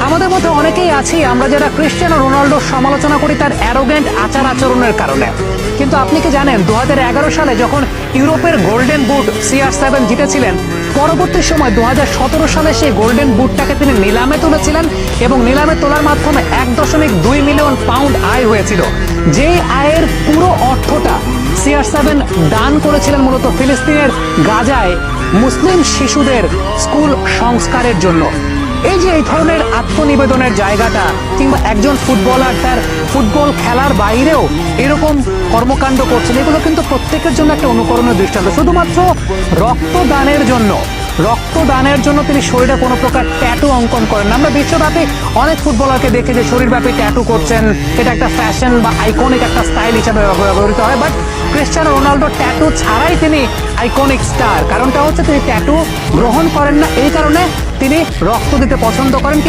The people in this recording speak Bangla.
আমাদের মধ্যে অনেকেই আছি আমরা যারা ক্রিশ্চিয়ানো রোনাল্ডোর সমালোচনা করি তার অ্যারোগেন্ট আচার আচরণের কারণে। কিন্তু আপনি কি জানেন 2011 সালে যখন ইউরোপের গোল্ডেন বুট CR7 জিতেছিলেন, পরবর্তী সময় 2017 সালে সেই গোল্ডেন বুটটাকে তিনি নিলামে তুলেছিলেন এবং নিলামে তোলার মাধ্যমে 1.2 মিলিয়ন পাউন্ড আয় হয়েছিল। যে আয়ের পুরো অর্থটা CR7 দান করেছিলেন মূলত ফিলিস্তিনের গাজায় মুসলিম শিশুদের স্কুল সংস্কারের জন্য। এই যে এই ধরনের আত্মনিবেদনের জায়গাটা, কিংবা একজন ফুটবলার তার ফুটবল খেলার বাইরেও এরকম কর্মকাণ্ড করছেন, এগুলো কিন্তু প্রত্যেকের জন্য একটা অনুকরণীয় দৃষ্টান্ত। শুধুমাত্র রক্তদানের জন্য তিনি শরীরে কোনো প্রকার ট্যাটু অঙ্কন করেন না। আমরা বিশ্বব্যাপী অনেক ফুটবলারকে দেখি যে শরীরব্যাপী ট্যাটু করছেন, এটা একটা ফ্যাশন বা আইকনিক একটা স্টাইল হিসাবে ব্যবহৃত হয়। বাট ক্রিশ্চিয়ানো রোনাল্ডো ট্যাটু ছাড়াই তিনি আইকনিক স্টার। কারণটা হচ্ছে তিনি ট্যাটু গ্রহণ করেন না, এই কারণে তিনি রক্ত দিতে পছন্দ করেন।